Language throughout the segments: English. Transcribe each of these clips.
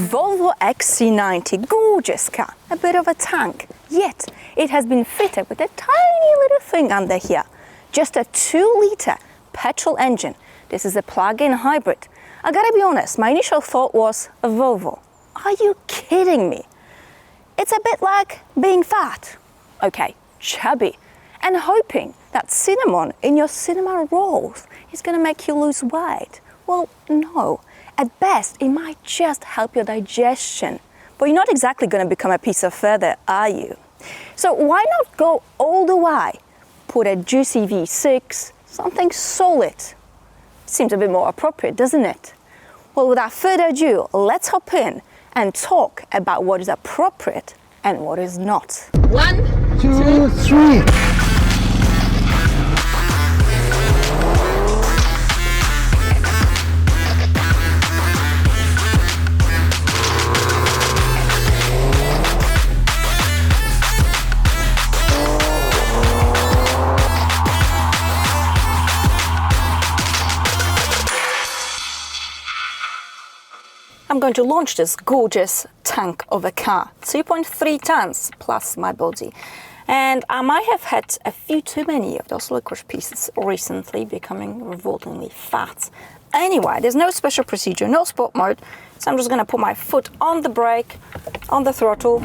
Volvo XC90, gorgeous car, a bit of a tank, yet it has been fitted with a tiny little thing under here. Just a 2-litre petrol engine. This is a plug-in hybrid. I gotta be honest, my initial thought was a Volvo. Are you kidding me? It's a bit like being fat, okay, chubby, and hoping that cinnamon in your cinnamon rolls is gonna make you lose weight. Well, no. At best, it might just help your digestion, but you're not exactly going to become a piece of feather, are you? So why not go all the way? Put a juicy V6, something solid. Seems a bit more appropriate, doesn't it? Well, without further ado, let's hop in and talk about what is appropriate and what is not. 1, 2, 3. I'm going to launch this gorgeous tank of a car, 2.3 tons plus my body. And I might have had a few too many of those licorice pieces recently, becoming revoltingly fat. Anyway, there's no special procedure, no sport mode, so I'm just going to put my foot on the brake, on the throttle.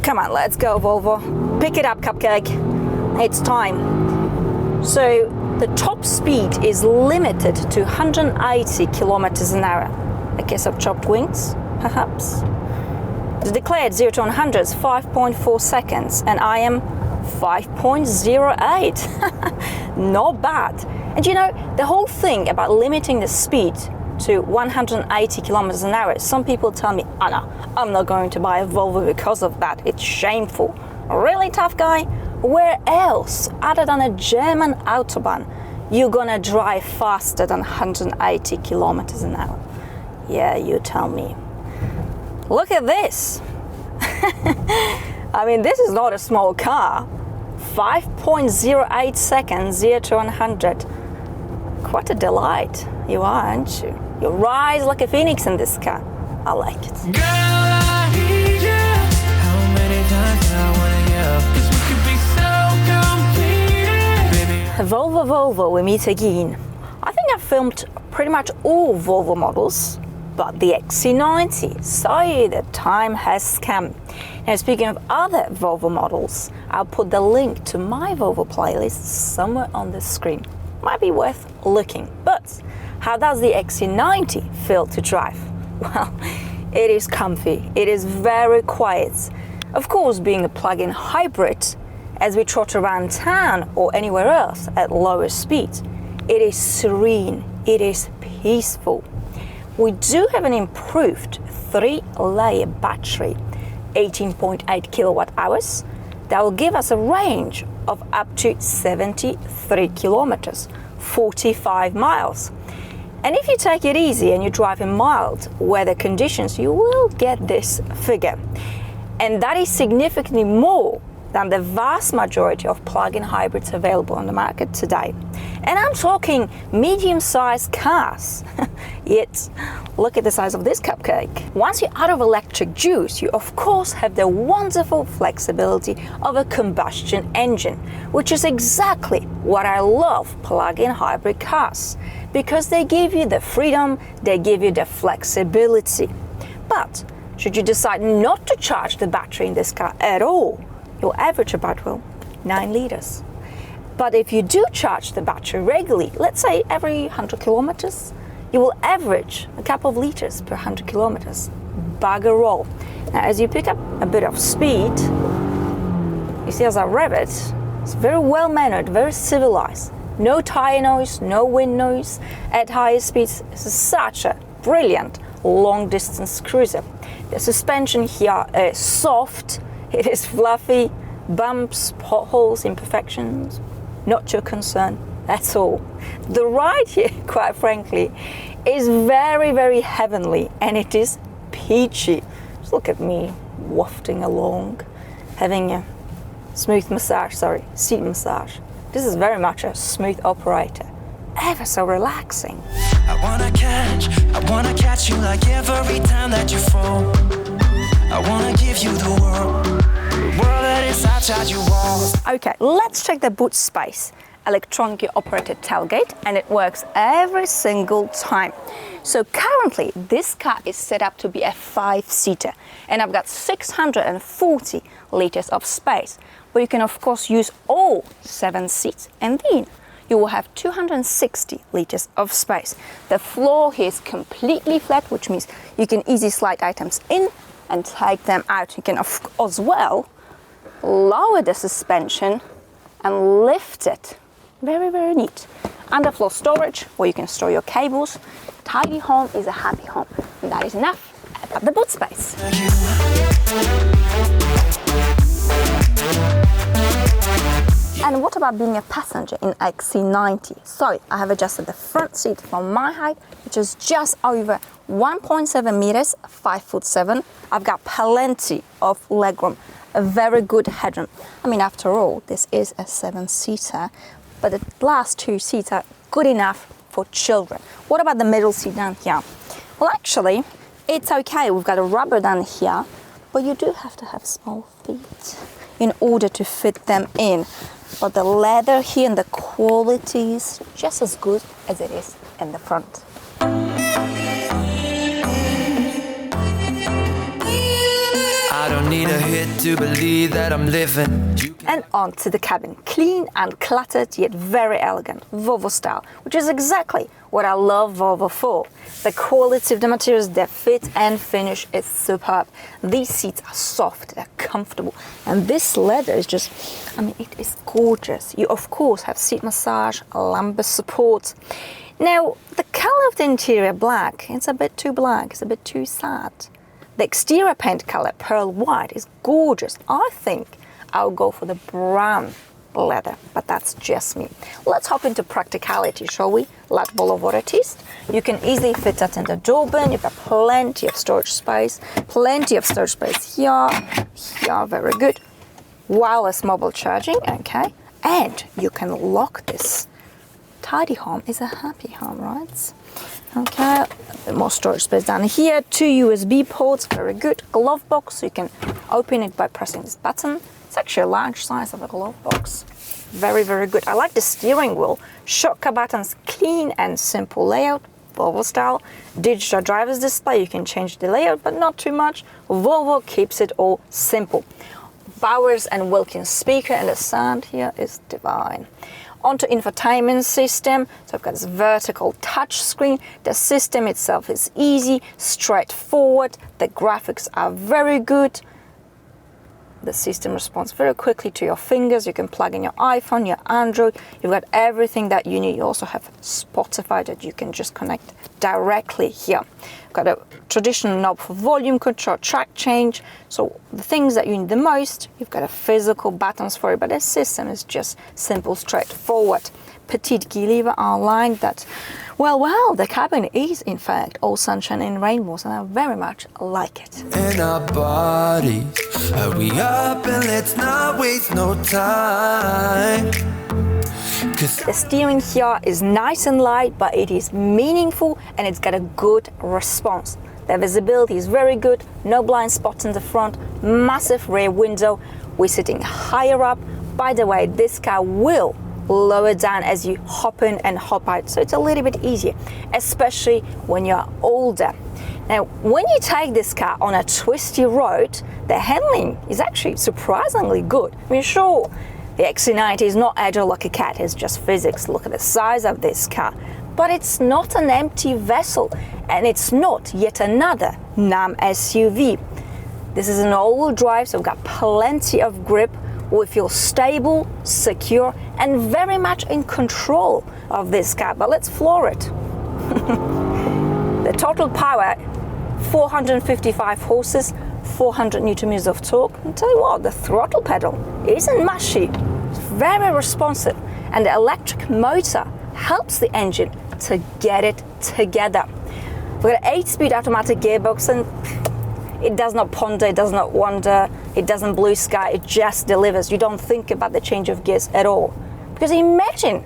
Come on, let's go, Volvo. Pick it up, Cupcake. It's time. So the top speed is limited to 180 kilometers an hour. A case of chopped wings, perhaps. The declared 0 to 100 is 5.4 seconds, and I am 5.08. Not bad. And you know, the whole thing about limiting the speed to 180 kilometers an hour, some people tell me, Anna, I'm not going to buy a Volvo because of that. It's shameful. Really, tough guy? Where else, other than a German Autobahn, you're gonna drive faster than 180 kilometers an hour? Yeah, you tell me. Look at this. I mean, this is not a small car. 5.08 seconds, 0 to 100. Quite a delight. You are, aren't you? You rise like a phoenix in this car. I like it. Girl, I need you. How many times I wanna yell? 'Cause we could be so complete, baby. Volvo, we meet again. I think I've filmed pretty much all Volvo models, but the XC90, so the time has come. Now, speaking of other Volvo models, I'll put the link to my Volvo playlist somewhere on the screen. Might be worth looking. But how does the XC90 feel to drive? Well, it is comfy, it is very quiet. Of course, being a plug-in hybrid, as we trot around town or anywhere else at lower speed, it is serene, it is peaceful. We do have an improved 3-layer battery, 18.8 kilowatt hours, that will give us a range of up to 73 kilometers, 45 miles. And if you take it easy and you drive in mild weather conditions, you will get this figure. And that is significantly more than the vast majority of plug-in hybrids available on the market today. And I'm talking medium-sized cars. Yet, look at the size of this cupcake. Once you're out of electric juice, you of course have the wonderful flexibility of a combustion engine, which is exactly what I love plug-in hybrid cars, because they give you the freedom, they give you the flexibility. But should you decide not to charge the battery in this car at all, you'll average about, well, 9 liters. But if you do charge the battery regularly, let's say every 100 kilometers, you will average a couple of liters per 100 kilometers. Bugger all. Now, as you pick up a bit of speed, you see as I rev it, it's very well mannered, very civilized. No tire noise, no wind noise. At higher speeds, this is such a brilliant long distance cruiser. The suspension here is soft, it is fluffy, bumps, potholes, imperfections, not your concern at all. The ride here, quite frankly, is very, very heavenly, and it is peachy. Just look at me wafting along. having a seat massage. This is very much a smooth operator. Ever so relaxing. I wanna catch you like every time that you fall. I wanna give you the world that is outside your walls. Okay, let's check the boot space. Electronically operated tailgate, and it works every single time. So currently this car is set up to be a 5-seater, and I've got 640 liters of space, but you can of course use all 7 seats, and then you will have 260 liters of space. The floor here is completely flat, which means you can easily slide items in and take them out. You can as well lower the suspension and lift it. Very, very neat. Underfloor storage where you can store your cables. Tidy home is a happy home. And that is enough about the boot space. And what about being a passenger in XC90? So I have adjusted the front seat from my height, which is just over 1.7 meters, 5'7". I've got plenty of legroom, a very good headroom. I mean, after all, this is a 7-seater, but the last 2 seats are good enough for children. What about the middle seat down here? Well, actually, it's okay. We've got a rubber down here, but you do have to have small feet in order to fit them in. But the leather here and the quality is just as good as it is in the front. I don't need a hit to believe that I'm living. And onto the cabin. Clean and cluttered, yet very elegant. Volvo style, which is exactly what I love Volvo for. The quality of the materials, their fit and finish is superb. These seats are soft, they're comfortable. And this leather is just, I mean, it is gorgeous. You, of course, have seat massage, lumbar support. Now, the color of the interior, black, it's a bit too black, it's a bit too sad. The exterior paint color, pearl white, is gorgeous. I think I'll go for the brown leather, but that's just me. Let's hop into practicality, shall we? Let Volvo test. You can easily fit that in the door bin. You've got plenty of storage space. Plenty of storage space here. Here, very good. Wireless mobile charging, okay. And you can lock this. Tidy home is a happy home, right? Okay, a bit more storage space down here. 2 USB ports, very good. Glove box, so you can open it by pressing this button. It's actually a large size of a glove box. Very, very good. I like the steering wheel. Shortcut buttons, clean and simple layout, Volvo style. Digital driver's display, you can change the layout, but not too much. Volvo keeps it all simple. Bowers and Wilkins speaker, and the sound here is divine. Onto infotainment system. So I've got this vertical touch screen. The system itself is easy, straightforward. The graphics are very good. The system responds very quickly to your fingers. You can plug in your iPhone, your Android. You've got everything that you need. You also have Spotify that you can just connect directly here. You've got a traditional knob for volume control, track change. So the things that you need the most, you've got a physical buttons for it, but the system is just simple, straightforward. Petite key lever, I like that. Well, the cabin is in fact all sunshine and rainbows, and I very much like it. In our bodies, hurry up and let's not waste no time. The steering here is nice and light, but it is meaningful and it's got a good response. The visibility is very good, no blind spots in the front, massive rear window. We're sitting higher up. By the way, this car will lower down as you hop in and hop out, so it's a little bit easier, especially when you're older. Now, when you take this car on a twisty road, the handling is actually surprisingly good. I mean, sure, the XC90 is not agile like a cat, it's just physics. Look at the size of this car. But it's not an empty vessel, and it's not yet another NAM SUV. This is an all-wheel drive, so we've got plenty of grip. We feel stable, secure, and very much in control of this car. But let's floor it. The total power, 455 horses, 400 Newton meters of torque. I'll tell you what, the throttle pedal isn't mushy. It's very responsive, and the electric motor helps the engine to get it together. We've got an 8-speed automatic gearbox, and It does not ponder, it does not wonder, it doesn't blue sky, it just delivers. You don't think about the change of gears at all. Because imagine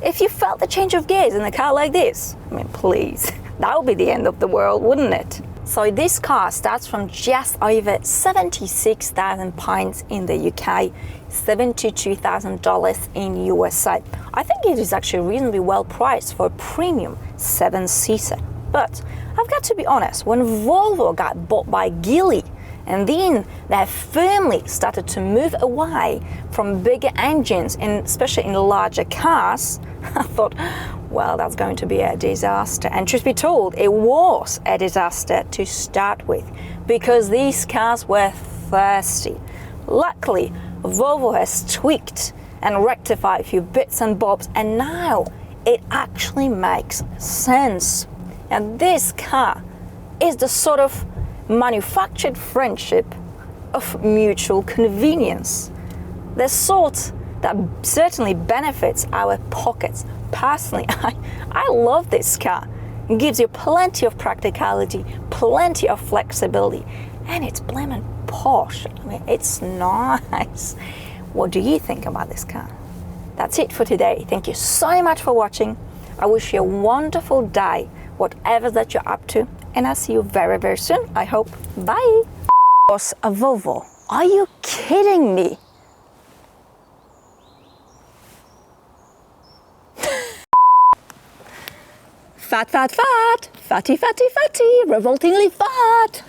if you felt the change of gears in a car like this. I mean, please, that would be the end of the world, wouldn't it? So this car starts from just over £76,000 in the UK, $72,000 in USA. I think it is actually reasonably well priced for a premium 7-seater. But I've got to be honest, when Volvo got bought by Geely, and then they firmly started to move away from bigger engines, and especially in larger cars, I thought, well, that's going to be a disaster. And truth be told, it was a disaster to start with, because these cars were thirsty. Luckily, Volvo has tweaked and rectified a few bits and bobs, and now it actually makes sense. And this car is the sort of manufactured friendship of mutual convenience. The sort that certainly benefits our pockets. Personally, I love this car. It gives you plenty of practicality, plenty of flexibility, and it's blaming posh. I mean, it's nice. What do you think about this car? That's it for today. Thank you so much for watching. I wish you a wonderful day, whatever that you're up to, and I'll see you very, very soon, I hope. Bye. Was a Volvo. Are you kidding me? Fat, fat, fat, fatty, fatty, fatty, revoltingly fat.